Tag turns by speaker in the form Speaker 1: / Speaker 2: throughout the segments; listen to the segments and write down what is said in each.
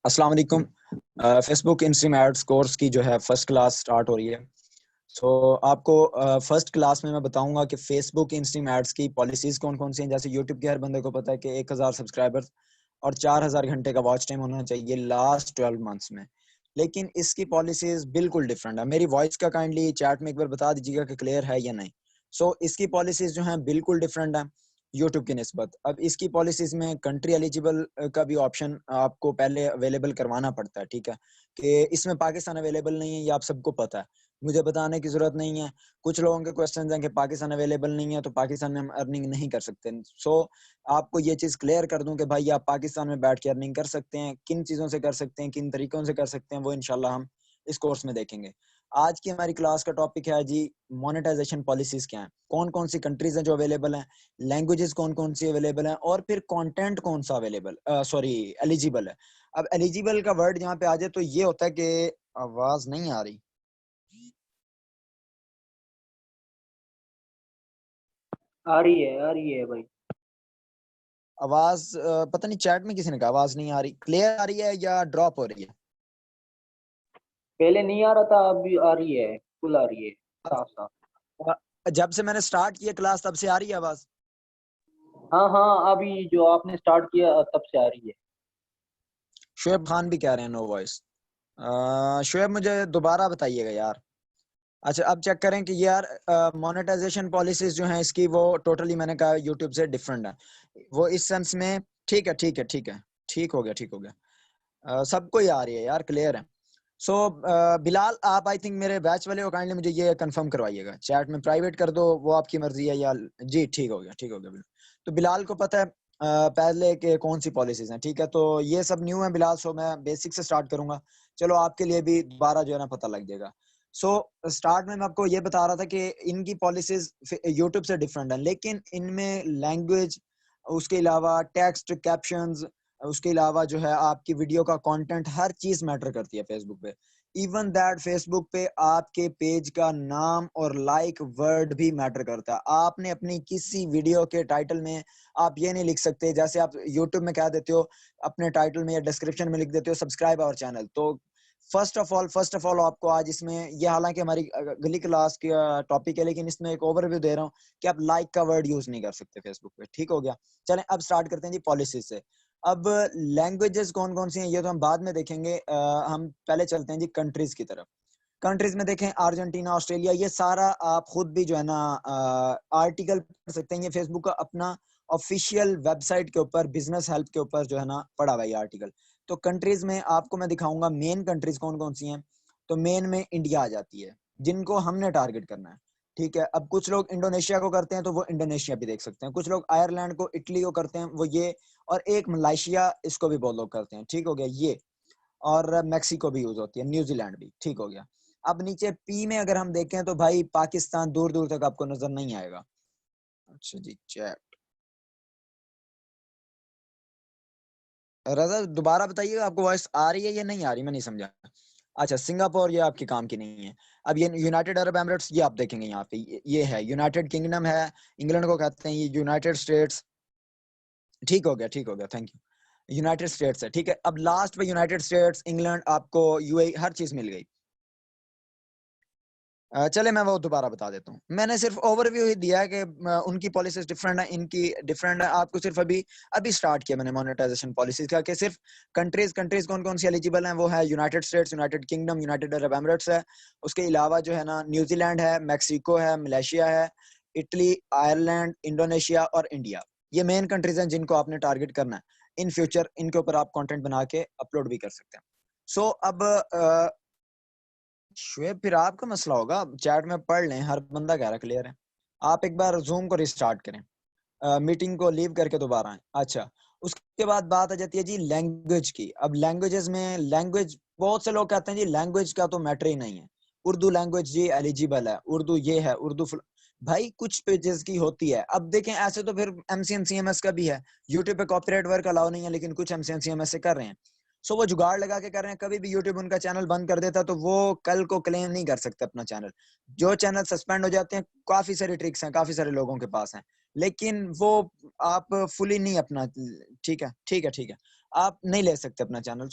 Speaker 1: अस्सलाम वालेकुम। Facebook in-stream ads course की जो है फर्स्ट क्लास स्टार्ट हो रही है। सो आपको फर्स्ट क्लास में मैं बताऊंगा कि फेसबुक इंस्ट्रीम एड्स की पॉलिसीज कौन कौन सी हैं। जैसे यूट्यूब के हर बंदे को पता है कि 1000 सब्सक्राइबर्स और 4000 घंटे का वॉच टाइम होना चाहिए लास्ट 12 मंथ्स में, लेकिन इसकी पॉलिसीज बिल्कुल डिफरेंट है। मेरी वॉइस का काइंडली चैट में एक बार बता दीजिएगा कि क्लियर है या नहीं। इसकी पॉलिसीज जो हैं बिल्कुल डिफरेंट है यूट्यूब की निस्बत। अब इसकी पॉलिसीज में कंट्री एलिजिबल का भी ऑप्शन आपको पहले अवेलेबल करवाना पड़ता है, ठीक है, कि इसमें पाकिस्तान अवेलेबल नहीं है, ये आप सबको पता है, मुझे बताने की जरूरत नहीं है। कुछ लोगों के क्वेश्चन हैं कि पाकिस्तान अवेलेबल नहीं है तो पाकिस्तान में हम अर्निंग नहीं कर सकते। आपको ये चीज क्लियर कर दूं कि भाई आप पाकिस्तान में बैठ के अर्निंग कर सकते हैं। किन चीजों से कर सकते हैं, किन तरीकों से कर सकते हैं, वो इंशाल्लाह हम इस कोर्स में देखेंगे। आज की हमारी क्लास का टॉपिक है जी मोनेटाइजेशन पॉलिसीज क्या है, कौन कौन सी कंट्रीज हैं जो अवेलेबल हैं, लैंग्वेजेस कौन कौन सी अवेलेबल हैं, और फिर कंटेंट कौन सा अवेलेबल सॉरी एलिजिबल है। अब एलिजिबल का वर्ड यहाँ पे आ जाए तो ये होता है कि आवाज नहीं आ रही।
Speaker 2: आ रही है भाई।
Speaker 1: आवाज पता नहीं चैट में किसी ने कहा आवाज नहीं आ रही। क्लियर आ रही है या ड्रॉप हो रही है?
Speaker 2: पहले नहीं आ रहा था, अभी आ रही है, फुल आ रही है, साफ साफ।
Speaker 1: जब से मैंने स्टार्ट किया क्लास तब से आ रही है आवाज?
Speaker 2: हाँ हाँ, अभी जो आपने स्टार्ट किया तब से आ रही है।
Speaker 1: शुएब खान भी कह रहे हैं नो वॉइस। शुएब मुझे दोबारा बताइएगा यार। अच्छा अब चेक करें कि यार मोनेटाइजेशन पॉलिसीज जो हैं इसकी वो टोटली मैंने कहा यूट्यूब से डिफरेंट है। वो इस सेंस में ठीक है ठीक है ठीक है, ठीक हो गया ठीक हो गया। सबको ही आ रही है यार, क्लियर है। बिलाल आप आई थिंक मेरे बैच वाले हो, काइंडली मुझे ये कंफर्म करवाइएगा, चैट में प्राइवेट कर दो, वो आपकी मर्जी है या जी ठीक हो गया ठीक हो गया बिल्कुल। तो बिलाल को पता है पहले के कौन सी पॉलिसीज हैं, ठीक है, तो ये सब न्यू है बिलाल। मैं बेसिक से स्टार्ट करूंगा, चलो आपके लिए भी दोबारा जो है ना पता लग जाएगा। सो स्टार्ट में मैं आपको ये बता रहा था कि इनकी पॉलिसीज यूट्यूब से डिफरेंट है, लेकिन इनमें लैंग्वेज, उसके अलावा टेक्स्ट कैप्शंस, उसके अलावा जो है आपकी वीडियो का कंटेंट, हर चीज मैटर करती है फेसबुक पे। इवन दैट फेसबुक पे आपके पेज का नाम और लाइक वर्ड भी मैटर करता है। आपने अपनी किसी वीडियो के टाइटल में आप ये नहीं लिख सकते, जैसे आप यूट्यूब में कह देते हो अपने टाइटल में या डिस्क्रिप्शन में लिख देते हो सब्सक्राइब आवर चैनल। तो फर्स्ट ऑफ ऑल आपको आज इसमें ये, हालांकि हमारी अगली क्लास की टॉपिक है, लेकिन इसमें एक ओवरव्यू दे रहा हूँ कि आप लाइक का वर्ड यूज नहीं कर सकते फेसबुक पे, ठीक हो गया। चलें अब स्टार्ट करते हैं जी पॉलिसी से। अब लैंग्वेजेस कौन कौन सी हैं ये तो हम बाद में देखेंगे, हम पहले चलते हैं जी कंट्रीज की तरफ। कंट्रीज में देखें अर्जेंटीना, ऑस्ट्रेलिया, ये सारा आप खुद भी जो है ना आर्टिकल पढ़ सकते हैं। ये फेसबुक का अपना ऑफिशियल वेबसाइट के ऊपर बिजनेस हेल्प के ऊपर जो है ना पड़ा हुआ ये आर्टिकल। तो कंट्रीज में आपको मैं दिखाऊंगा मेन कंट्रीज कौन कौन सी हैं। तो मेन में इंडिया आ जाती है, जिनको हमने टारगेट करना है, ठीक है। अब कुछ लोग इंडोनेशिया को करते हैं तो वो इंडोनेशिया भी देख सकते हैं, कुछ लोग आयरलैंड को, इटली को करते हैं वो ये, और एक मलेशिया, इसको भी बहुत लोग करते हैं, ठीक हो गया ये। और मैक्सिको भी यूज होती है, न्यूजीलैंड भी, ठीक हो गया। अब नीचे पी में अगर हम देखें तो भाई पाकिस्तान दूर दूर तक आपको नजर नहीं आएगा। अच्छा जी चैट, रजा दोबारा बताइएगा आपको वॉइस आ रही है या नहीं आ रही, मैं नहीं समझा। अच्छा सिंगापुर ये आपके काम की नहीं है। अब ये यूनाइटेड अरब एमिरेट्स, ये आप देखेंगे यहाँ पे ये है यूनाइटेड किंगडम है, इंग्लैंड को कहते हैं, ये यूनाइटेड स्टेट्स, ठीक हो गया ठीक हो गया, थैंक यू। यूनाइटेड स्टेट्स है, ठीक है। अब लास्ट में यूनाइटेड स्टेट्स, इंग्लैंड, आपको यूएई, हर चीज मिल गई। चले मैं वो दोबारा बता देता हूँ, मैंने सिर्फ ओवरव्यू ही दिया है कि उनकी पॉलिसीज डिफरेंट है, इनकी डिफरेंट है। आपको सिर्फ अभी अभी स्टार्ट किया मैंने मोनेटाइजेशन पॉलिसीज का, कि सिर्फ कंट्रीज कौन कौन सी एलिजिबल हैं, वो है United states, United kingdom, United Arab Emirates है। उसके अलावा जो है ना न्यूजीलैंड है, मैक्सिको है, मलेशिया है, इटली, आयरलैंड, इंडोनेशिया और इंडिया। ये मेन कंट्रीज हैं जिनको आपने टारगेट करना है। इन फ्यूचर इनके ऊपर आप कंटेंट बना के अपलोड भी कर सकते हैं। अब शुएब फिर आपका मसला होगा, चैट में पढ़ लें, हर बंदा कह रहा क्लियर है। आप एक बार जूम को रिस्टार्ट करें, मीटिंग को लीव करके दोबारा आए। अच्छा उसके बाद बात आ जाती है जी लैंग्वेज की। अब लैंग्वेजेस में, लैंग्वेज बहुत से लोग कहते हैं जी लैंग्वेज का तो मैटर ही नहीं है, उर्दू लैंग्वेज जी एलिजिबल है, उर्दू ये है, भाई कुछ पेजेस की होती है। अब देखें ऐसे तो फिर एमसीएन सीएमएस का भी है, यूट्यूब पे कॉपीराइट वर्क अलाउ नहीं है, लेकिन कुछ एमसीएन सीएमएस से कर रहे हैं। वो जुगाड़ लगा के कर रहे हैं, कभी भी यूट्यूब उनका चैनल बंद कर देता तो वो कल को क्लेम नहीं कर सकते अपना चैनल। जो चैनल सस्पेंड हो जाते हैं, काफी सारी ट्रिक्स हैं, काफी सारे लोगों के पास हैं, लेकिन वो आप फुली नहीं अपना, ठीक है ठीक है ठीक है, आप नहीं ले सकते अपना चैनल।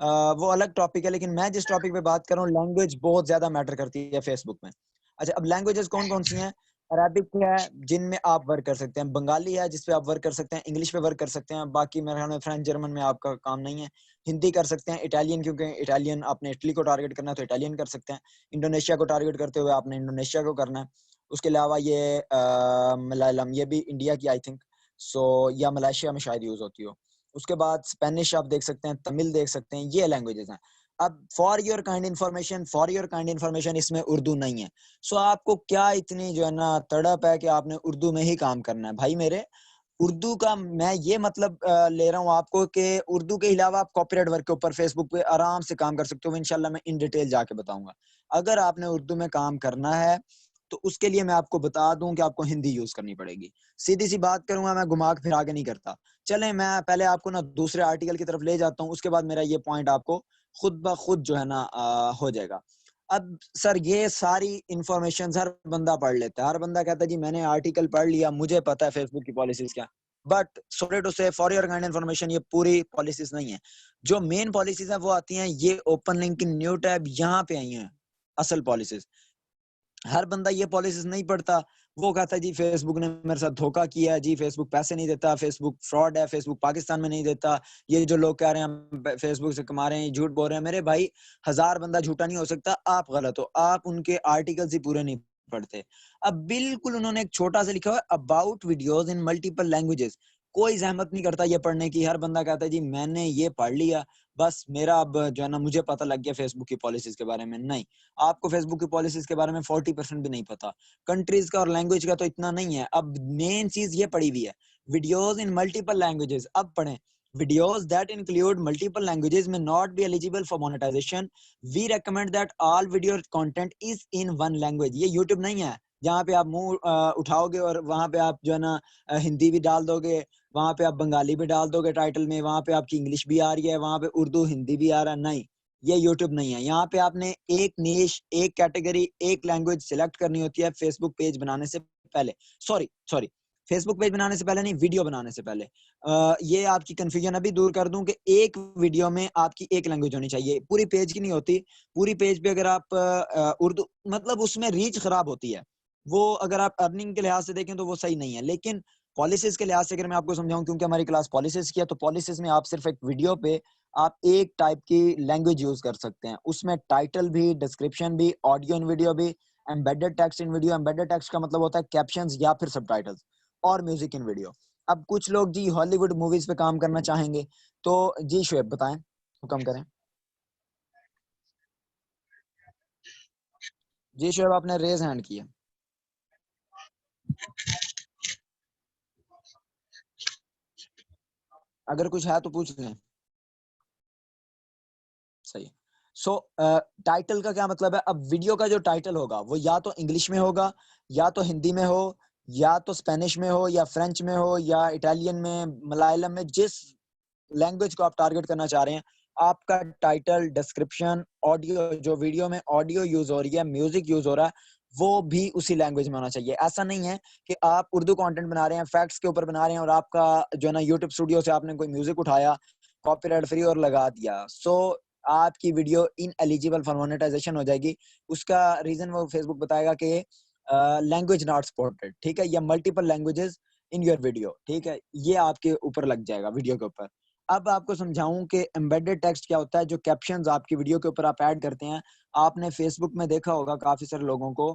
Speaker 1: वो अलग टॉपिक है, लेकिन मैं जिस टॉपिक पे बात कर रहा हूँ, लैंग्वेज बहुत ज्यादा मैटर करती है फेसबुक में। अच्छा, अब लैंग्वेजेस कौन कौन सी हैं? अरबिक है जिनमें आप वर्क कर सकते हैं, बंगाली है जिसपे आप वर्क कर सकते हैं, इंग्लिश पे वर्क कर सकते हैं, बाकी मेरे ख्याल में फ्रेंच जर्मन में आपका काम नहीं है। हिंदी कर सकते हैं, इटालियन, क्योंकि इटालियन आपने इटली को टारगेट करना है तो इटालियन कर सकते हैं, इंडोनेशिया को टारगेट करते हुए आपने इंडोनेशिया को करना है। उसके अलावा ये मलयालम, ये भी इंडिया की आई थिंक सो, या मलेशिया में शायद यूज होती हो। उसके बाद स्पेनिश आप देख सकते हैं, तमिल देख सकते हैं, ये लैंग्वेजेस हैं। अब फॉर योर काइंड इन्फॉर्मेशन इसमें उर्दू नहीं है। सो आपको क्या इतनी जो है ना तड़प है कि आपने उर्दू में ही काम करना है? भाई मेरे, उर्दू का मैं ये मतलब ले रहा हूँ आपको कि उर्दू के अलावा आप कॉपीराइट वर्क के ऊपर फेसबुक पे आराम से काम कर सकते हो। इंशाल्लाह मैं इन डिटेल जाके बताऊंगा। अगर आपने उर्दू में काम करना है तो उसके लिए मैं आपको बता दूं कि आपको हिंदी यूज करनी पड़ेगी। सीधी सी बात करूंगा, मैं घुमा के फिरा के नहीं करता। चलें, मैं पहले आपको ना दूसरे आर्टिकल की तरफ ले जाता हूँ, उसके बाद मेरा ये पॉइंट आपको खुद ब खुद जो है ना हो जाएगा। अब सर, ये सारी इंफॉर्मेशन हर बंदा पढ़ लेता है, हर बंदा कहता है जी मैंने आर्टिकल पढ़ लिया, मुझे पता है फेसबुक की पॉलिसीज क्या। बट सॉरी टू से, फॉर योर काइंड इन्फॉर्मेशन, ये पूरी पॉलिसीज नहीं है। जो मेन पॉलिसीज है वो आती हैं ये ओपन लिंक न्यू टैब, यहाँ पे आई हैं असल पॉलिसीज। हर बंदा ये पॉलिसीज नहीं पढ़ता। वो कहता है जी फेसबुक ने मेरे साथ धोखा किया है, जी फेसबुक पैसे नहीं देता, फेसबुक फ्रॉड है, फेसबुक पाकिस्तान में नहीं देता, ये जो लोग कह रहे हैं हम फेसबुक से कमा रहे हैं, झूठ बोल रहे हैं। मेरे भाई, 1000 बंदा झूठा नहीं हो सकता, आप गलत हो, आप उनके आर्टिकल्स ही पूरे नहीं पढ़ते। अब बिल्कुल उन्होंने एक छोटा सा लिखा हुआ है about videos in multiple languages. कोई जहमत नहीं करता ये पढ़ने की। हर बंदा कहता है जी मैंने ये पढ़ लिया, बस मेरा अब जो है ना मुझे पता लग गया फेसबुक की पॉलिसीज के बारे में। नहीं, आपको फेसबुक की पॉलिसीज के बारे में 40% भी नहीं पता। कंट्रीज का और लैंग्वेज का तो इतना नहीं है। अब मेन चीज ये पड़ी हुई है, वीडियोस इन मल्टीपल लैंग्वेजेस। अब पढ़ें, videos that include multiple languages may not be eligible for monetization. We recommend that all video content is in one language. ये यूट्यूब नहीं है जहाँ पे आप मुंह उठाओगे और वहां पे आप जो है ना हिंदी भी डाल दोगे, वहां पे आप बंगाली भी डाल दोगे टाइटल में, वहां पे आपकी इंग्लिश भी आ रही है, वहां पे उर्दू हिंदी भी आ रहा है। नहीं, ये यूट्यूब नहीं है। यहाँ पे आपने एक निश, एक कैटेगरी, एक लैंग्वेज सिलेक्ट करनी होती है फेसबुक पेज बनाने से पहले। सॉरी सॉरी, फेसबुक पेज बनाने से पहले नहीं, वीडियो बनाने से पहले। ये आपकी कंफ्यूजन अभी दूर कर दूं कि एक वीडियो में आपकी एक लैंग्वेज होनी चाहिए, पूरी पेज की नहीं होती। पूरी पेज पे अगर आप उर्दू, मतलब उसमें रीच खराब होती है। वो अगर आप अर्निंग के लिहाज से देखें तो वो सही नहीं है, लेकिन पॉलिसीज के लिहाज से अगर मैं आपको समझाऊं, क्योंकि हमारी क्लास पॉलिसीज की है, तो पॉलिसीज में आप सिर्फ एक वीडियो पे आप एक टाइप की लैंग्वेज यूज कर सकते हैं। उसमें टाइटल भी, डिस्क्रिप्शन भी, ऑडियो इन वीडियो भी, embedded text in video. Embedded text का मतलब होता है कैप्शंस या फिर सबटाइटल्स, और म्यूजिक इन वीडियो। अब कुछ लोग जी हॉलीवुड मूवीज पे काम करना चाहेंगे, तो जी शुएब बताएं, हुक्म करें। जी शुएब, आपने रेज हैंड किया, अगर कुछ है तो पूछ लें। सही। सो टाइटल का क्या मतलब है? अब वीडियो का जो टाइटल होगा वो या तो इंग्लिश में होगा, या तो हिंदी में हो, या तो स्पेनिश में हो, या फ्रेंच में हो, या इटालियन में, मलयालम में, जिस लैंग्वेज को आप टारगेट करना चाह रहे हैं। आपका टाइटल, डिस्क्रिप्शन, ऑडियो, जो वीडियो में ऑडियो यूज हो रही है, म्यूजिक यूज हो रहा है, वो भी उसी लैंग्वेज में होना चाहिए। ऐसा नहीं है कि आप उर्दू कंटेंट बना रहे हैं, फैक्ट्स के ऊपर बना रहे हैं, और आपका जो है ना यूट्यूब स्टूडियो से आपने कोई म्यूजिक उठाया कॉपीराइट फ्री और लगा दिया, सो आपकी video in eligible for monetization हो जाएगी। उसका रीजन वो फेसबुक बताएगा कि लैंग्वेज नॉट सपोर्टेड, ठीक है, या multiple languages in your video, ठीक है, ये आपके ऊपर लग जाएगा वीडियो के ऊपर। अब आपको समझाऊं कि एम्बेडेड टेक्स्ट क्या होता है, जो कैप्शंस आपकी वीडियो के ऊपर आप ऐड करते हैं। आपने फेसबुक में देखा होगा काफी सारे लोगों को,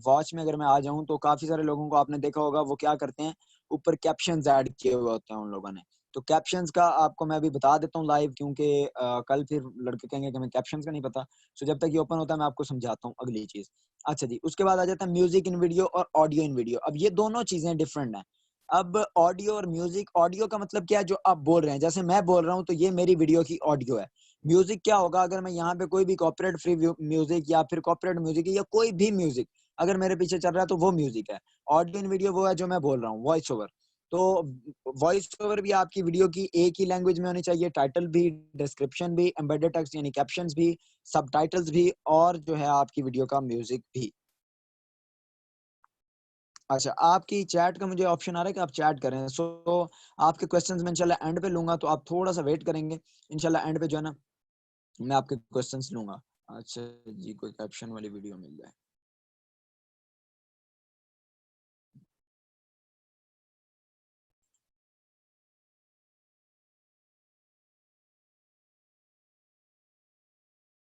Speaker 1: वॉच में अगर मैं आ जाऊं तो काफी सारे लोगों को आपने देखा होगा वो क्या करते हैं, ऊपर कैप्शंस ऐड किए हुए होते हैं उन लोगों ने। तो कैप्शंस का आपको मैं अभी बता देता हूँ लाइव, क्योंकि कल फिर लड़के कहेंगे कि हमें कैप्शंस का नहीं पता। सो जब तक ये ओपन होता है मैं आपको समझाता हूँ अगली चीज। अच्छा जी, उसके बाद आ जाता है म्यूजिक इन वीडियो और ऑडियो इन वीडियो। अब ये दोनों चीजें डिफरेंट हैं। अब ऑडियो और म्यूजिक, ऑडियो का मतलब क्या है, जो आप बोल रहे हैं, जैसे मैं बोल रहा हूँ तो ये मेरी वीडियो की ऑडियो है। म्यूजिक क्या होगा, अगर मैं यहाँ पे कोई भी कॉपीराइट फ्री म्यूजिक या फिर कॉपीराइट म्यूजिक या कोई भी म्यूजिक अगर मेरे पीछे चल रहा है तो वो म्यूजिक है। ऑडियो इन वीडियो वो है जो मैं बोल रहा हूँ, वॉइस ओवर। तो वॉइस ओवर भी आपकी वीडियो की एक ही लैंग्वेज में होनी चाहिए, टाइटल भी, डिस्क्रिप्शन भी, एम्बेडेड टेक्स्ट यानी कैप्शंस भी, सबटाइटल्स भी, और जो है आपकी वीडियो का म्यूजिक भी। अच्छा, आपकी चैट का मुझे ऑप्शन आ रहा है कि आप चैट करें। सो आपके क्वेश्चंस मैं इंशाल्लाह एंड पे लूँगा, तो आप थोड़ा-सा वेट करेंगे। इंशाल्लाह एंड पे जो है ना, मैं आपके क्वेश्चंस लूँगा। अच्छा जी, कोई कैप्शन वाली वीडियो मिल जाए।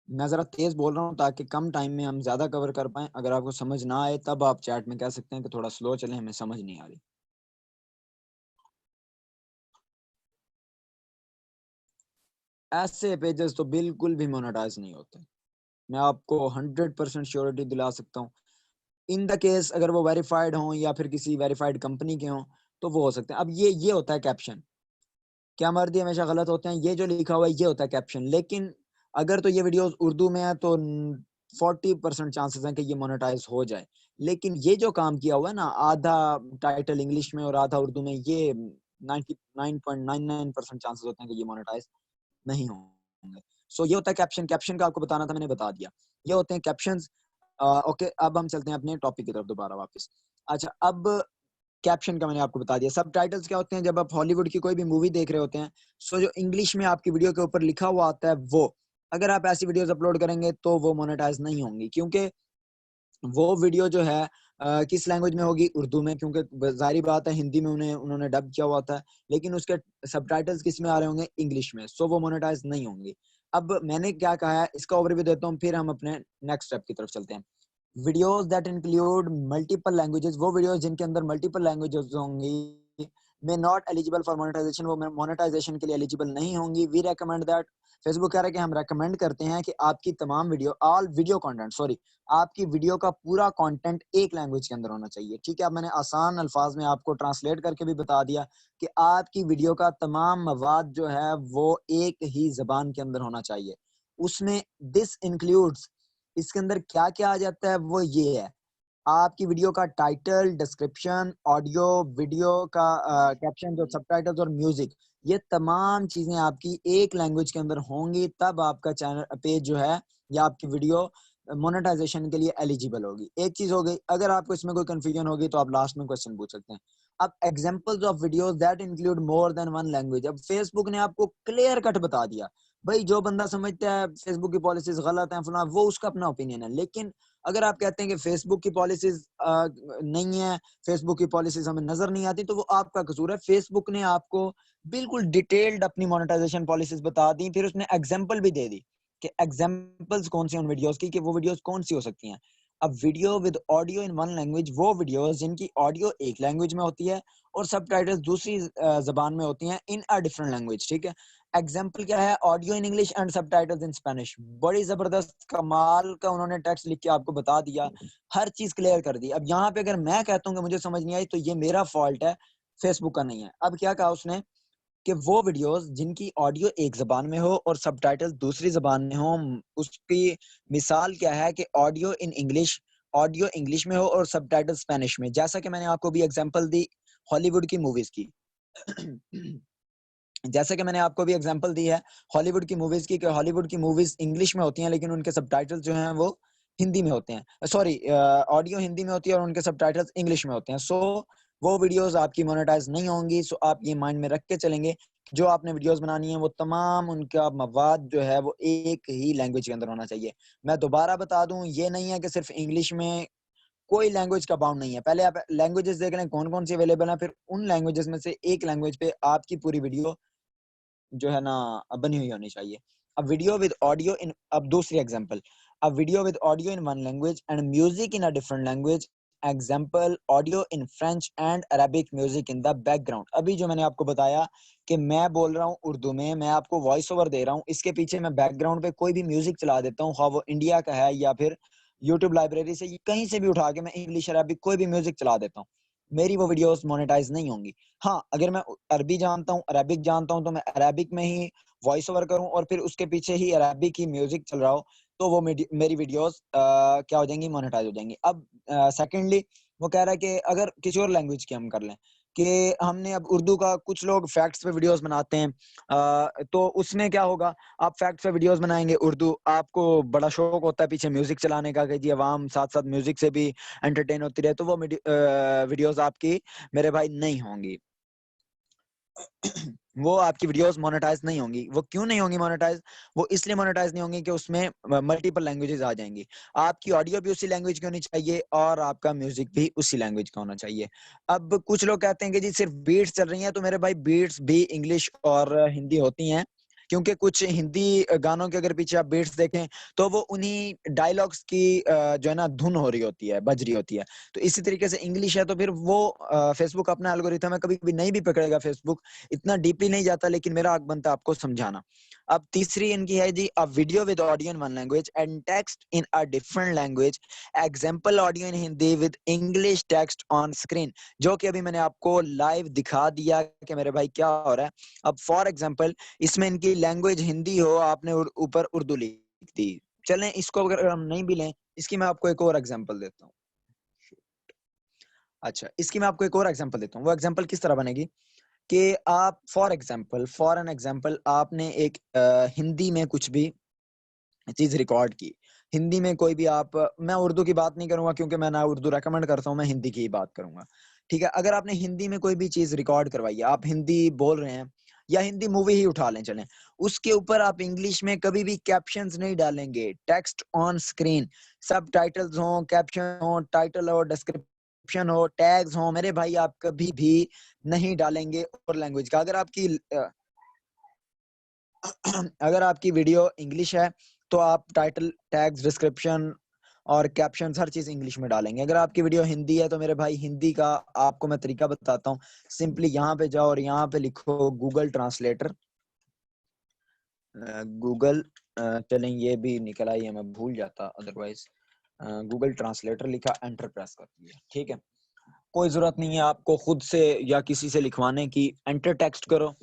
Speaker 1: मैं ज़रा तेज़ बोल रहा हूँ ताकि कम टाइम में हम ज़्यादा कवर कर पाएँ। अगर आपको समझ ना आए तब आप चैट में कह सकते हैं कि थोड़ा स्लो चले, हमें समझ नहीं आ रही। ऐसे पेजेस तो बिल्कुल भी मोनेटाइज़ नहीं होते। मैं आपको 100% श्योरिटी दिला सकता हूँ। इन द केस अगर वो वेरिफाइड हों या फिर किसी वेरिफाइड कंपनी के हों, तो वो हो सकते हैं। अब ये होता है कैप्शन। क्या मर्दी हमेशा गलत होते हैं, ये जो लिखा हुआ है ये होता है कैप्शन। लेकिन अगर तो ये वीडियोज़ उर्दू में है तो 40% चांसेस हैं कि ये मोनेटाइज़ हो जाए। लेकिन ये जो काम किया हुआ है ना, आधा टाइटल इंग्लिश में और आधा उर्दू में, ये 99.99% चांसेस होते हैं कि ये मोनेटाइज़ नहीं होंगे। सो ये होता है कैप्शन। कैप्शन का आपको बताना था, मैंने बता दिया। ये होते हैं कैप्शंस। ओके, अब हम चलते हैं अपने टॉपिक की तरफ दोबारा वापस। अच्छा, अब कैप्शन का मैंने आपको बता दिया। सबटाइटल्स क्या होते हैं? जब आप हॉलीवुड की कोई भी मूवी देख रहे होते हैं, सो जो इंग्लिश में आपकी वीडियो के ऊपर लिखा हुआ आता है वो, अगर आप ऐसी वीडियोज़ अपलोड करेंगे तो वो मोनेटाइज़ नहीं होंगी, क्योंकि वो वीडियो जो है किस लैंग्वेज में होगी? उर्दू में, क्योंकि ज़ाहिर बात है हिंदी में उन्होंने डब किया हुआ था, लेकिन उसके सबटाइटल्स किस में आ रहे होंगे? इंग्लिश में, सो वो मोनेटाइज़ नहीं होंगी। अब मैंने क्या कहा है इसका ओवरव्यू देता हूँ, फिर हम अपने नेक्स्ट स्टेप की तरफ चलते हैं। Videos that include multiple languages, वो वीडियोज़ जिनके अंदर मल्टीपल लैंग्वेजेज़ होंगी, may not eligible for monetization, वो मोनेटाइजेशन के लिए एलिजिबल नहीं होंगी। वी रिकमेंड दैट, फेसबुक कह रहा है कि हम रेकमेंड करते हैं कि आपकी तमाम video, all video content, sorry, आपकी वीडियो का पूरा कंटेंट एक लैंग्वेज के अंदर होना चाहिए। ठीक है, अब मैंने आसान अल्फाज में आपको ट्रांसलेट करके भी बता दिया कि आपकी वीडियो का तमाम मवाद जो है वो एक ही ज़बान के अंदर होना चाहिए। उसमें दिस इंक्लूड्स, इसके अंदर क्या-क्या आ जाता है वो ये है, आपकी वीडियो का टाइटल, डिस्क्रिप्शन, ऑडियो, वीडियो का कैप्शन, जो सबटाइटल्स और म्यूजिक, ये तमाम चीज़ें आपकी एक लैंग्वेज के अंदर होंगी, तब आपका चैनल पेज जो है या आपकी वीडियो मोनेटाइजेशन के लिए एलिजिबल होगी। एक चीज़ हो गई, अगर आपको इसमें कोई कन्फ्यूजन होगी तो आप लास्ट में क्वेश्चन पूछ सकते हैं। अब examples of videos that include more than one language, अब फेसबुक ने आपको क्लियर कट बता दिया। भाई जो बंदा समझता है फेसबुक की पॉलिसीज गलत हैं फलां, वो उसका अपना ओपिनियन है। लेकिन अगर आप कहते हैं कि फेसबुक की पॉलिसीज नहीं है, फेसबुक की पॉलिसीज हमें नजर नहीं आती, तो वो आपका कसूर है। फेसबुक ने आपको बिल्कुल डिटेल्ड अपनी मोनेटाइजेशन पॉलिसीज बता दी, फिर उसने एग्जांपल भी दे दी कि एग्जांपल्स कौन सी उन वीडियोस की, कि वो वीडियोस कौन सी हो सकती हैं। अब video with audio in one language, वो वीडियोस जिनकी ऑडियो एक लैंग्वेज में होती है और सबटाइटल्स दूसरी जबान में होती हैं, इन अ डिफरेंट लैंग्वेज। ठीक है, एग्जाम्पल क्या है? Audio in English and subtitles in Spanish. बड़ी जबरदस्त कमाल का उन्होंने टेक्स्ट लिख के आपको बता दिया, हर चीज क्लियर कर दी। अब यहाँ पे अगर मैं कहता हूँ कि मुझे समझ नहीं आई, तो ये मेरा फॉल्ट है, फेसबुक का नहीं है। अब क्या कहा उसने कि वो वीडियोस जिनकी ऑडियो एक जबान में हो और सबटाइटल्स दूसरी जबान में हो, उसकी मिसाल क्या है कि ऑडियो इंग्लिश में हो और सबटाइटल स्पेनिश में। जैसा कि मैंने आपको भी एग्जांपल दी हॉलीवुड की मूवीज की जैसे कि मैंने आपको भी एग्जांपल दी है हॉलीवुड की मूवीज की, कि हॉलीवुड की मूवीज इंग्लिश में होती हैं लेकिन उनके सबटाइटल्स जो हैं वो हिंदी में होते हैं। सॉरी, ऑडियो हिंदी में होती है और उनके सबटाइटल्स इंग्लिश में होते हैं। सो वो वीडियोस आपकी मोनेटाइज नहीं होंगी। सो आप ये माइंड में रख के चलेंगे, जो आपने वीडियोस बनानी है वो तमाम उनका मवाद जो है वो एक ही लैंग्वेज के अंदर होना चाहिए। मैं दोबारा बता दूं, ये नहीं है कि सिर्फ इंग्लिश में, कोई लैंग्वेज का बाउंड नहीं है। पहले आप लैंग्वेजेस देख लें कौन कौन सी अवेलेबल हैं, फिर उन लैंग्वेजेस में से एक लैंग्वेज पे आपकी पूरी वीडियो जो है ना बनी हुई होनी चाहिए। अब वीडियो विद ऑडियो इन, अब दूसरी एग्जांपल, अब video with audio in one language and music in a different language. Example, audio in French and Arabic music in the background. अभी जो मैंने आपको बताया कि मैं बोल रहा हूँ उर्दू में, मैं आपको वॉइस ओवर दे रहा हूँ, इसके पीछे मैं बैकग्राउंड पे कोई भी म्यूजिक चला देता हूँ, हाँ वो इंडिया का है या फिर यूट्यूब लाइब्रेरी से कहीं से भी उठा के मैं इंग्लिश अरेबिक कोई भी म्यूजिक चला देता हूँ, मेरी वो वीडियोस मोनेटाइज नहीं होंगी। हाँ, अगर मैं अरबी जानता हूँ, अरेबिक जानता हूँ, तो मैं अरेबिक में ही वॉइस ओवर करूँ और फिर उसके पीछे ही अरेबिक ही म्यूजिक चल रहा हो, तो वो मेरी वीडियोस क्या हो जाएंगी? मोनेटाइज हो जाएंगी। अब सेकंडली वो कह रहा है कि अगर किसी और लैंग्वेज की हम कर लें, कि हमने अब उर्दू का कुछ लोग फैक्ट्स पे वीडियोस बनाते हैं, तो उसमें क्या होगा, आप फैक्ट्स पे वीडियोस बनाएंगे उर्दू, आपको बड़ा शौक होता है पीछे म्यूजिक चलाने का कि जी आवाम साथ साथ म्यूजिक से भी एंटरटेन होती रहे, तो वो वीडियोस आपकी मेरे भाई नहीं होंगी। वो आपकी वीडियोस मोनेटाइज नहीं होंगी। वो क्यों नहीं होंगी मोनेटाइज? वो इसलिए मोनेटाइज नहीं होंगी कि उसमें मल्टीपल लैंग्वेजेस आ जाएंगी। आपकी ऑडियो भी उसी लैंग्वेज की होनी चाहिए और आपका म्यूजिक भी उसी लैंग्वेज का होना चाहिए। अब कुछ लोग कहते हैं कि जी सिर्फ बीट्स चल रही हैं, तो मेरे भाई बीट्स भी इंग्लिश और हिंदी होती हैं, क्योंकि कुछ हिंदी गानों के अगर पीछे आप बीट्स देखें तो वो उन्हीं डायलॉग्स की जो है ना धुन हो रही होती है, बज रही होती है। तो इसी तरीके से इंग्लिश है तो फिर वो फेसबुक अपना एल्गोरिथम है, कभी कभी नहीं भी पकड़ेगा फेसबुक, इतना डीपली नहीं जाता, लेकिन मेरा हक बनता है आपको समझाना। अब तीसरी इनकी है जी, a video with audio in one language and text in a different language, example audio in Hindi with English text on screen, जो कि अभी मैंने आपको लाइव दिखा दिया कि मेरे भाई क्या हो रहा है। अब फॉर एग्जांपल इसमें इनकी लैंग्वेज हिंदी हो, आपने ऊपर उर्दू लिख दी। चलें इसको अगर हम नहीं भी लें, इसकी मैं आपको एक और एग्जांपल देता हूँ। अच्छा, इसकी मैं आपको एक और एग्जांपल देता हूँ। वो एग्जांपल किस तरह बनेगी कि आप फॉर एन एग्जांपल आपने एक हिंदी में कुछ भी चीज रिकॉर्ड की, हिंदी में कोई भी आप, मैं उर्दू की बात नहीं करूंगा क्योंकि मैं ना उर्दू रेकमेंड करता हूं, मैं हिंदी की ही बात करूंगा। ठीक है, अगर आपने हिंदी में कोई भी चीज रिकॉर्ड करवाई है, आप हिंदी बोल रहे हैं या हिंदी मूवी ही उठा लें, चलें, उसके ऊपर आप इंग्लिश में कभी भी कैप्शंस नहीं डालेंगे, टेक्स्ट ऑन स्क्रीन, सब टाइटल्स हो, कैप्शन हो, टाइटल हो, डिस्क्रिप्शन हो, टैग्स हो, मेरे भाई आप कभी भी नहीं डालेंगे और लैंग्वेज का। अगर आपकी वीडियो इंग्लिश है तो आप टाइटल, टैग्स, डिस्क्रिप्शन और कैप्शंस हर चीज इंग्लिश में डालेंगे। अगर आपकी वीडियो हिंदी है तो मेरे भाई हिंदी का आपको मैं तरीका बताता हूँ। सिंपली यहाँ पे जाओ और यहाँ पे लिखो गूगल ट्रांसलेटर। गूगल, चलें ये भी निकल आई है, मैं भूल जाता अदरवाइज। गूगल ट्रांसलेटर लिखा, एंटर प्रेस कर दिया, ठीक है। कोई जरूरत नहीं है आपको खुद से या किसी से लिखवाने की, एंटर टेक्स्ट करो।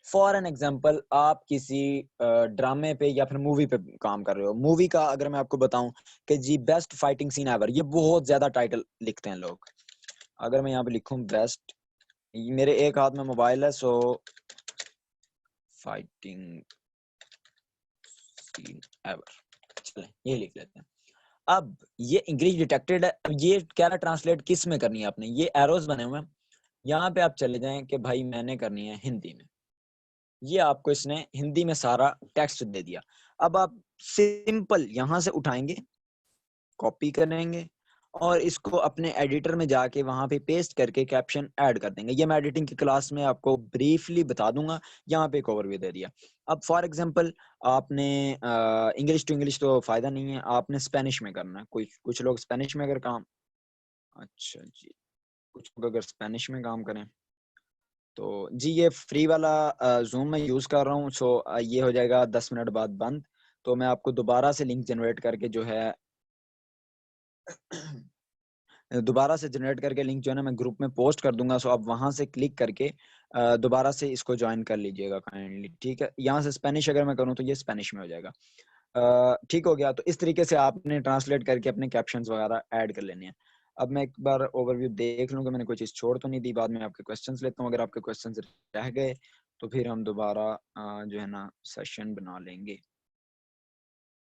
Speaker 1: फॉर एन एग्जाम्पल आप किसी ड्रामे पे या फिर मूवी पे काम कर रहे हो, मूवी का अगर मैं आपको बताऊं कि जी बेस्ट फाइटिंग सीन एवर, ये बहुत ज्यादा टाइटल लिखते हैं लोग। अगर मैं यहाँ पे लिखूं बेस्ट, मेरे एक हाथ में मोबाइल है, सो फाइटिंग सीन एवर, चलें ये लिख लेते हैं। अब ये इंग्लिश डिटेक्टेड है। अब ये क्या ट्रांसलेट किस में करनी है आपने, ये एरोज बने हुए हैं, यहाँ पे आप चले जाएं कि भाई मैंने करनी है हिंदी में। ये आपको इसने हिंदी में सारा टेक्स्ट दे दिया। अब आप सिंपल यहाँ से उठाएंगे, कॉपी करेंगे और इसको अपने एडिटर में जाके वहां पे पेस्ट करके कैप्शन ऐड कर देंगे। ये मैं एडिटिंग की क्लास में आपको ब्रीफली बता दूंगा, यहाँ पे एक ओवरव्यू दे दिया। अब फॉर एग्जांपल आपने इंग्लिश टू इंग्लिश तो फायदा नहीं है, आपने स्पेनिश में करना है। कुछ लोग स्पेनिश में अगर काम, अच्छा जी, कुछ लोग अगर स्पेनिश में काम करें तो जी ये फ्री वाला जूम में यूज कर रहा हूँ, सो ये हो जाएगा 10 मिनट बाद बंद। तो मैं आपको दोबारा से लिंक जनरेट करके जो है दोबारा से जनरेट करके लिंक जो है ना मैं ग्रुप में पोस्ट कर दूंगा, सो आप वहां से क्लिक करके दोबारा से इसको ज्वाइन कर लीजिएगा काइंडली, ठीक है। यहाँ से स्पेनिश अगर मैं करूँ तो ये स्पेनिश में हो जाएगा। ठीक हो गया। तो इस तरीके से आपने ट्रांसलेट करके अपने कैप्शंस वगैरह ऐड कर लेने हैं। अब मैं एक बार ओवरव्यू देख लूँ कि मैंने कोई चीज़ छोड़ तो नहीं दी, बाद में आपके क्वेश्चंस लेता हूँ। अगर आपके क्वेश्चंस रह गए तो फिर हम दोबारा जो है ना सेशन बना लेंगे।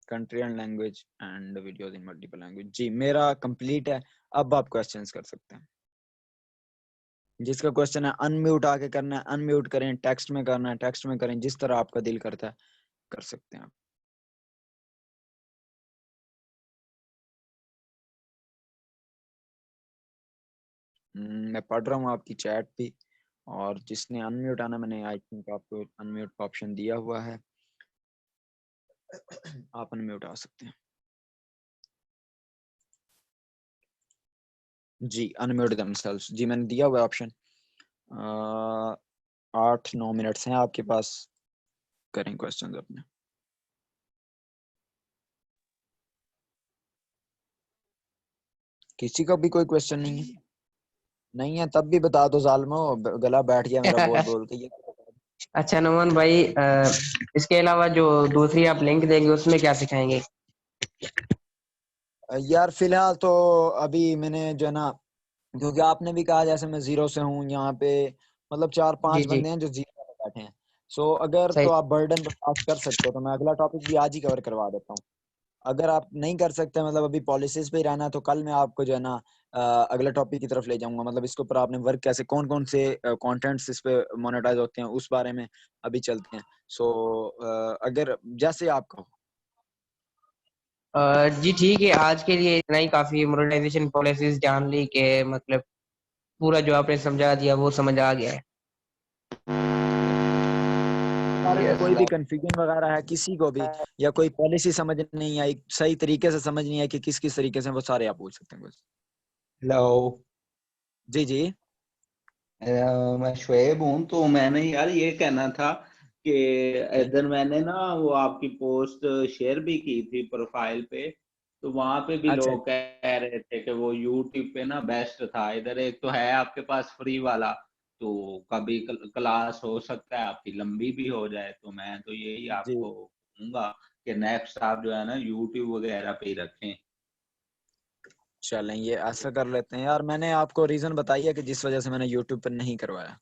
Speaker 1: Country and language and videos in multiple language, जी मेरा कंप्लीट है। अब आप क्वेश्चंस कर सकते हैं। जिसका क्वेश्चन है अनम्यूट आके करना है अनम्यूट करें, टेक्स्ट में करना है टेक्स्ट में करें, जिस तरह आपका दिल करता है कर सकते हैं आप। मैं पढ़ रहा हूँ आपकी चैट भी, और जिसने अनम्यूट आना, मैंने आई थिंक आपको अनम्यूट का ऑप्शन दिया हुआ है, आप अनम्यूट आ सकते हैं। जी अनम्यूट देमसेल्व्स, जी मैंने दिया हुआ ऑप्शन। 8-9 मिनट्स हैं आपके पास, करें क्वेश्चंस अपने। किसी का भी कोई क्वेश्चन नहीं है? नहीं है तब भी बता दो जालमो, गला बैठ गया मेरा बोल बोल के ये।
Speaker 3: अच्छा नमन भाई, इसके अलावा जो दूसरी आप लिंक देंगे उसमें क्या सिखाएंगे?
Speaker 1: यार फिलहाल तो अभी मैंने जो है ना क्योंकि आपने भी कहा जैसे मैं जीरो से हूँ यहाँ पे, मतलब 4-5
Speaker 3: जी जी
Speaker 1: बंदे हैं जो जीरो पे बैठे हैं। सो अगर
Speaker 3: सही।
Speaker 1: तो आप बर्डन बर्दाश्त कर सकते हो तो मैं अगला टॉपिक भी आज ही कवर करवा देता हूँ। अगर आप नहीं कर सकते, मतलब अभी पॉलिसीज पे ही रहना है, तो कल मैं आपको जो है ना अगले टॉपिक की तरफ ले जाऊंगा, मतलब इसके ऊपर आपने वर्क कैसे, कौन कौन से कंटेंट्स इस पे मोनेटाइज होते हैं उस बारे में अभी चलते हैं। सो अगर जैसे आप कहो।
Speaker 3: जी ठीक है, आज के लिए इतना ही काफी। मोनेटाइजेशन पॉलिसीज जान ली के मतलब पूरा जो आपने समझा दिया वो समझ आ गया है।
Speaker 1: बारे में
Speaker 3: यस।
Speaker 1: कोई भी कंफ्यूजन वगैरह है किसी को भी, या कोई पॉलिसी समझ नहीं आई, सही तरीके से समझ नहीं आई कि किस किस तरीके से, वो सारे आप पूछ सकते हैं बस।
Speaker 4: हेलो।
Speaker 1: जी जी।
Speaker 4: मैं शुएब हूँ। तो मैंने यार ये कहना था कि
Speaker 1: जी
Speaker 4: इधर मैंने ना वो आपकी पोस्ट शेयर भी की थी प्रोफाइल पे। तो वहां पे भी
Speaker 1: अच्छा।
Speaker 4: लोग कह रहे थे कि वो यूट्यूब पे ना बेस्ट था। इधर एक तो है आपके पास फ्री वाला, तो कभी क्लास हो सकता है आपकी लंबी भी हो जाए। तो मैं तो यही
Speaker 1: जी
Speaker 4: आपको कहूंगा कि नेक्स्ट आप जो है ना यूट्यूब वगैरह पे ही रखें।
Speaker 1: चलें, ये ऐसा कर लेते हैं यार। मैंने आपको रीजन बताई है कि जिस वजह से मैंने यूट्यूब पर नहीं करवाया,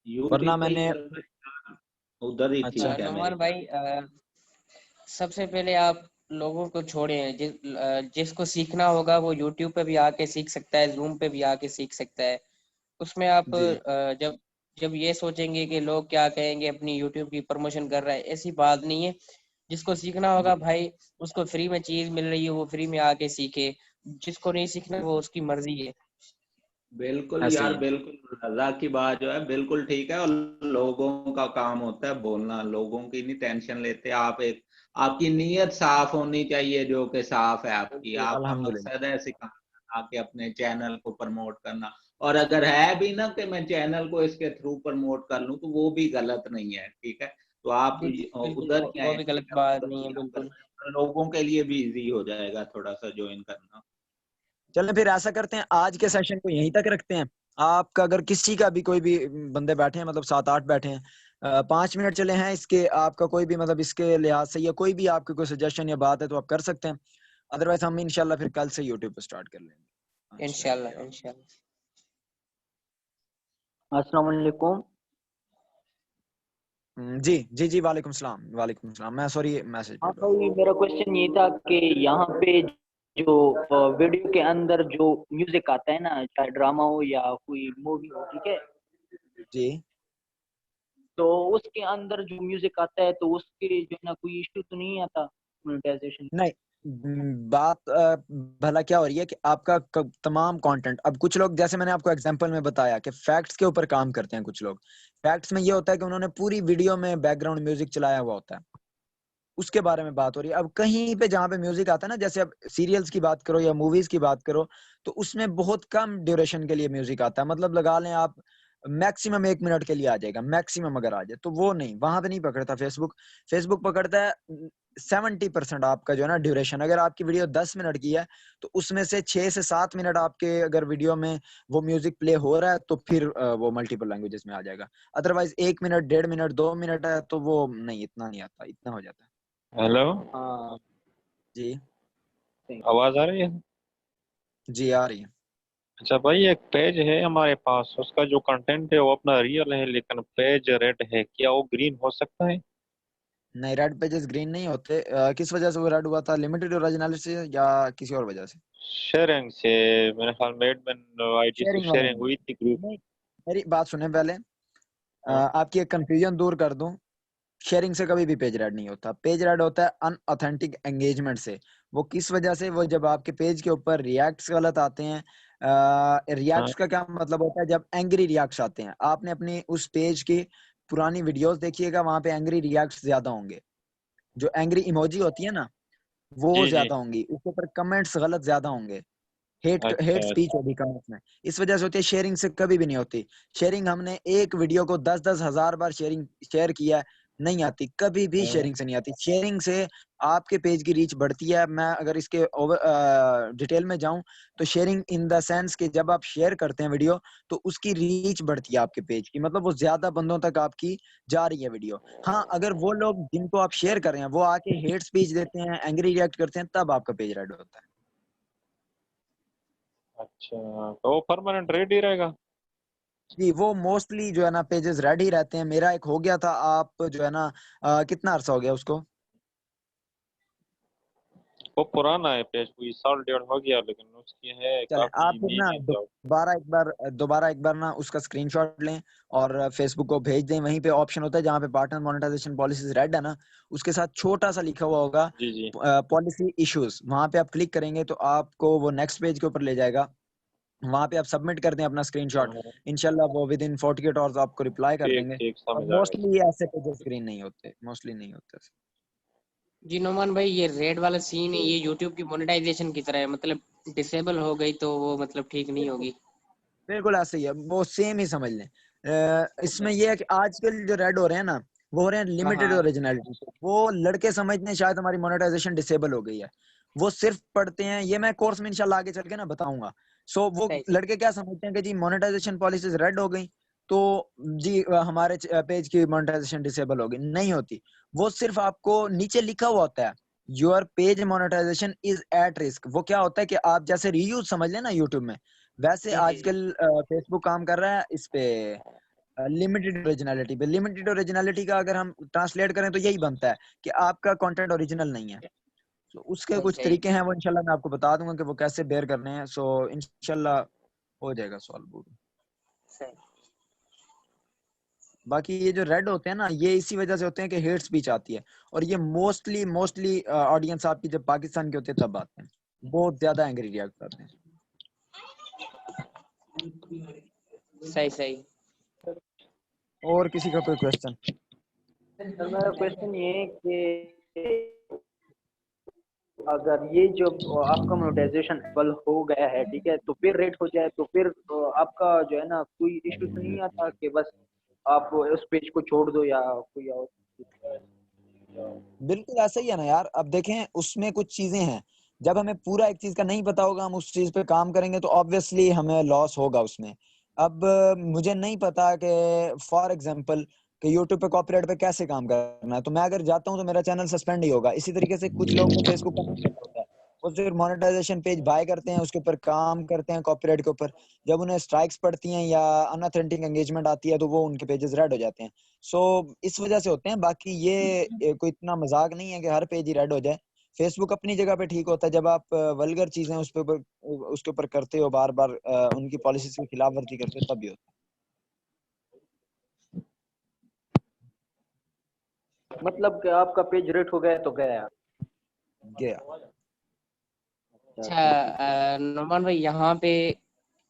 Speaker 1: वरना
Speaker 4: यूट्यूब पे ही
Speaker 1: मैंने।
Speaker 4: कर लो यार, उधर ही
Speaker 1: अच्छा।
Speaker 4: ठीक है मेरे
Speaker 3: नुमान
Speaker 4: ख्याल।
Speaker 3: भाई, सबसे पहले आप लोगों को छोड़ें। जिसको सीखना होगा वो यूट्यूब पे भी आके सीख सकता है, जूम पे भी आके सीख सकता है। उसमें आप
Speaker 1: जी
Speaker 3: जब जब ये सोचेंगे कि लोग क्या कहेंगे, अपनी यूट्यूब की प्रमोशन कर रहा है, ऐसी बात नहीं है। जिसको सीखना होगा
Speaker 1: जी।
Speaker 3: भाई, उसको फ्री में चीज मिल रही है, वो फ्री में आके सीखे। जिसको नहीं सीखना वो उसकी मर्जी है।
Speaker 4: बिल्कुल
Speaker 1: ऐसे
Speaker 4: यार,
Speaker 1: ही है।
Speaker 4: बिल्कुल रजा की बात जो है बिल्कुल ठीक है। और लोगों का काम होता है बोलना, लोगों की नहीं टेंशन लेते आप। एक आपकी नीयत साफ होनी चाहिए, जो कि साफ है आपकी। आपका
Speaker 1: अल्हम्दुलिल्लाह।
Speaker 4: मकसद है सिखाना, आके अपने चैनल को प्रमोट करना। और अगर है भी ना कि मैं चैनल को इसके थ्रू प्रमोट कर लूं, तो वो भी गलत नहीं है, ठीक है। तो आप
Speaker 3: बिल्कुल
Speaker 4: उधर ही
Speaker 3: वो
Speaker 4: आए,
Speaker 3: भी
Speaker 4: ठीक
Speaker 3: गलत
Speaker 4: है,
Speaker 3: बात
Speaker 4: उधर
Speaker 3: नहीं है
Speaker 4: ही आप
Speaker 3: बिल्कुल।
Speaker 4: लोगों के लिए भी इजी हो जाएगा थोड़ा सा ज्वाइन करना।
Speaker 1: चलें फिर ऐसा करते हैं, आज के सेशन को यहीं तक रखते हैं। आपका अगर किसी का भी कोई भी बंदे बैठे हैं, मतलब 7-8 बैठे हैं, 5 मिनट चले हैं इसके, आपका कोई भी मतलब इसके लिहाज से या कोई भी आपकी कोई सजेशन या बात है तो आप कर सकते हैं। अदरवाइज हम इंशाल्लाह फिर कल से यूट्यूब पे स्टार्ट कर लेंगे। अच्छा।
Speaker 3: इंशाल्लाह इंशाल्लाह।
Speaker 2: अस्सलाम वालेकुम।
Speaker 1: जी जी जी, वालेकुम सलाम, वालेकुम सलाम। मैं सॉरी मैसेज
Speaker 2: हाँ
Speaker 1: पढ़ रहा
Speaker 2: भाई, मेरा क्वेश्चन ये था कि यहाँ पे जो वीडियो के अंदर जो म्यूजिक आता है ना, चाहे ड्रामा हो या कोई मूवी हो, ठीक है,
Speaker 1: था। जी।
Speaker 2: तो उसके अंदर जो म्यूजिक आता है तो उसके जो है ना कोई इश्यू तो नहीं आता मोनेटाइजेशन का?
Speaker 1: नहीं। बात भला क्या हो रही है कि आपका तमाम कंटेंट, अब कुछ लोग जैसे मैंने आपको एग्जांपल में बताया कि फैक्ट्स के ऊपर काम करते हैं कुछ लोग। फैक्ट्स में ये होता है कि उन्होंने पूरी वीडियो में बैकग्राउंड म्यूजिक चलाया हुआ होता है, उसके बारे में बात हो रही है। अब कहीं पे जहाँ पे म्यूजिक आता है ना, जैसे अब सीरियल्स की बात करो या मूवीज की बात करो, तो उसमें बहुत कम ड्यूरेशन के लिए म्यूजिक आता है, मतलब लगा लें आप मैक्सिमम 1 मिनट के लिए आ जाएगा, मैक्सिमम अगर आ जाए तो वो नहीं, वहां पे नहीं पकड़ता फेसबुक। फेसबुक पकड़ता है 70% आपका जो है ना ड्यूरेशन। अगर आपकी वीडियो 10 मिनट की है तो उसमें से 6 से 7 मिनट आपके अगर वीडियो में वो म्यूजिक प्ले हो रहा है तो फिर वो मल्टीपल लैंग्वेजेस में आ जाएगा। अदरवाइज 1 मिनट, 1.5 मिनट, 2 मिनट है तो वो नहीं, इतना नहीं आता, इतना हो जाता है।
Speaker 5: हेलो।
Speaker 2: हाँ
Speaker 1: जी
Speaker 5: आवाज आ रही है?
Speaker 1: जी, आ रही है।
Speaker 5: अच्छा भाई, एक पेज है हमारे पास, उसका जो कंटेंट है वो अपना रियल है, लेकिन पेज रेड है, क्या वो ग्रीन हो सकता है?
Speaker 1: नहीं, रेड पेजेस ग्रीन नहीं होते। किस वजह से वो रेड हुआ था, लिमिटेड ओरिजिनलिटी से या किसी और वजह से?
Speaker 5: शेयरिंग से। मेरे ख्याल में एडमिन आईडी से
Speaker 1: शेयरिंग वाला
Speaker 5: शेयरिंग
Speaker 1: नहीं।
Speaker 5: हुई थी ग्रुप।
Speaker 1: नहीं, मेरी बात सुने पहले।
Speaker 5: हाँ।
Speaker 1: आपकी एक कंफ्यूजन दूर कर दूं। शेयरिंग से कभी भी पेज रेड नहीं होता। पेज रेड होता है अनऑथेंटिक एंगेजमेंट से। वो किस वजह से, वो जब आपके पेज के ऊपर रिएक्ट्स गलत आते हैं।
Speaker 5: हाँ।
Speaker 1: रिएक्ट्स का क्या मतलब होता है, जब एंग्री रिएक्ट्स आते हैं। आपने अपनी उस पेज की पुरानी वीडियोस देखिएगा, वहां पे एंग्री रिएक्ट्स ज्यादा होंगे। जो एंग्री इमोजी होती है ना, वो
Speaker 5: जी जी।
Speaker 1: ज्यादा होंगी, उसके ऊपर कमेंट्स गलत ज्यादा होंगे। हेट हेट
Speaker 5: अच्छा।
Speaker 1: स्पीच होगी कमेंट्स में। इस वजह से होती है। शेयरिंग से कभी भी नहीं होती। शेयरिंग हमने एक वीडियो को 10-10 हज़ार बार शेयर किया है, नहीं आती, कभी भी
Speaker 5: हाँ।
Speaker 1: शेयरिंग से नहीं आती। शेयरिंग से आपके पेज की रीच बढ़ती है। मैं अगर इसके डिटेल में जाऊं तो शेयरिंग इन द सेंस कि जब आप शेयर करते हैं वीडियो तो उसकी रीच बढ़ती है आपके पेज की, मतलब वो ज्यादा बंदों तक आपकी जा रही है वीडियो। हाँ, अगर वो लोग जिनको आप शेयर कर रहे हैं वो आके हेट स्पीच देते हैं, एंग्री रिएक्ट करते हैं, तब आपका पेज रेड होता है।
Speaker 5: अच्छा, तो वो परमानेंट रेड ही रहेगा?
Speaker 1: जी वो मोस्टली जो है ना पेजेस रेड ही रहते हैं। मेरा एक हो गया था, आप जो है ना कितना अरसा हो गया उसको?
Speaker 5: वो पुराना है पेज, कोई साल डेढ़ हो गया, लेकिन उसकी है
Speaker 1: चलें आप
Speaker 5: काफी
Speaker 1: फिर ना
Speaker 5: मीम जाओ।
Speaker 1: दोबारा एक बार ना उसका स्क्रीनशॉट लें और फेसबुक को भेज दें। वहीं पे ऑप्शन होता है जहाँ पे पार्टनर मोनेटाइजेशन पॉलिसीज रेड है ना, उसके साथ छोटा सा लिखा हुआ होगा
Speaker 5: जी जी।
Speaker 1: Policy issues. वहां पे आप क्लिक करेंगे तो आपको वो नेक्स्ट पेज के ऊपर ले जाएगा। वहां पे आप सबमिट कर दें अपना स्क्रीनशॉट,
Speaker 5: हाँ,
Speaker 1: इंशाल्लाह वो विद इन 48 आवर्स आपको रिप्लाई कर
Speaker 5: ठीक
Speaker 1: देंगे।
Speaker 5: ठीक,
Speaker 1: और
Speaker 5: समझ आ गया।
Speaker 1: मोस्टली ऐसे पेजेस स्क्रीन नहीं होते, मोस्टली नहीं होते।
Speaker 3: जी नोमान भाई, ये रेड वाला सीन है, ये यूट्यूब की मोनेटाइजेशन की तरह है, मतलब डिसेबल हो गई तो वो मतलब ठीक नहीं होगी।
Speaker 1: बिल्कुल ऐसे ही है, वो सेम ही समझ लें। इसमें ये है कि आजकल जो रेड हो रहे हैं ना, वो हो रहे हैं
Speaker 3: हाँ
Speaker 1: लिमिटेड
Speaker 3: हाँ,
Speaker 1: ओरिजिनलिटी। वो लड़के समझते हैं शायद हमारी मोनेटाइजेशन डिसेबल हो गई है, वो सिर्फ पढ़ते हैं। ये मैं कोर्स में इंशाल्लाह आगे चल के ना बताऊंगा। सो वो
Speaker 3: सही सही।
Speaker 1: लड़के क्या समझते हैं कि जी मोनेटाइजेशन पॉलिसीज रेड हो गई तो जी हमारे पेज की मोनेटाइजेशन डिसेबल हो गई। नहीं होती। वो सिर्फ आपको नीचे लिखा हुआ होता है your page monetization is at risk. वो क्या होता है कि आप जैसे रीयूज समझ लें ना यूट्यूब में, वैसे
Speaker 3: जी जी जी।
Speaker 1: आजकल फेसबुक काम कर रहा है इस पे लिमिटेड ओरिजिनलिटी पे। लिमिटेड ओरिजिनलिटी का अगर हम ट्रांसलेट करें तो यही बनता है कि आपका कंटेंट ओरिजिनल नहीं है। तो उसके
Speaker 3: सही
Speaker 1: कुछ
Speaker 3: सही
Speaker 1: तरीके हैं, वो इंशाल्लाह मैं आपको बता दूंगा कि वो कैसे बेयर करने हैं। सो इंशाल्लाह हो जाएगा सॉल्व।
Speaker 3: सही।
Speaker 1: बाकी ये जो रेड होते हैं ना, ये इसी वजह से होते हैं कि हेट स्पीच आती है। और ये मोस्टली मोस्टली ऑडियंस आपकी जब पाकिस्तान के होते हैं तब आते हैं, बहुत ज्यादा एंग्री रिएक्ट करते हैं।
Speaker 3: सही सही।
Speaker 1: और किसी का कोई क्वेश्चन?
Speaker 2: सर मेरा क्वेश्चन ये है कि अगर ये जो आपका मोनेटाइजेशन एबल हो गया है, ठीक है, तो फिर रेट हो जाए तो फिर आपका जो है ना कोई इश्यू तो नहीं आता कि बस आप उस पेज को छोड़ दो या कोई और?
Speaker 1: बिल्कुल ऐसा ही है ना यार। अब देखें उसमें कुछ चीजें हैं, जब हमें पूरा एक चीज का नहीं पता होगा, हम उस चीज पे काम करेंगे तो ऑब्वियसली हमें लॉस होगा उसमें। अब मुझे नहीं पता कि फॉर एग्जांपल कि यूट्यूब पे कॉपीराइट पे कैसे काम करना है, तो मैं अगर जाता हूँ तो मेरा चैनल सस्पेंड ही होगा। इसी तरीके से कुछ लोगों को फेसबुक का नहीं पता होता है, वो सिर्फ मोनेटाइजेशन पेज बाय करते हैं, उसके ऊपर काम करते हैं कॉपीराइट के ऊपर। जब उन्हें स्ट्राइक्स पड़ती हैं या अनऑथेंटिक एंगेजमेंट आती है तो वो उनके पेजेस रेड हो जाते हैं। सो इस वजह से होते हैं। बाकी ये कोई इतना मजाक नहीं है कि हर पेज ही रेड हो जाए। फेसबुक अपनी जगह पे ठीक होता है, जब आप वल्गर चीजें उसके ऊपर करते हो, बार बार उनकी पॉलिसीज की खिलाफ वर्जी करते हो, तभी होता
Speaker 2: मतलब कि आपका पेज रेट हो गया तो गया।
Speaker 1: है। गया।
Speaker 3: अच्छा नोमान भाई, यहाँ पे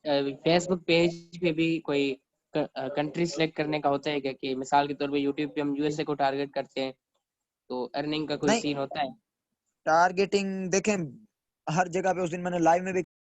Speaker 3: फेसबुक पेज पे भी कोई कंट्री सिलेक्ट करने का होता है क्या, कि मिसाल के तौर पे यूट्यूब पे हम यूएसए को टारगेट करते हैं तो अर्निंग का कोई
Speaker 1: नहीं,
Speaker 3: सीन होता है?
Speaker 1: टारगेटिंग देखें हर जगह पे, उस दिन मैंने लाइव में भी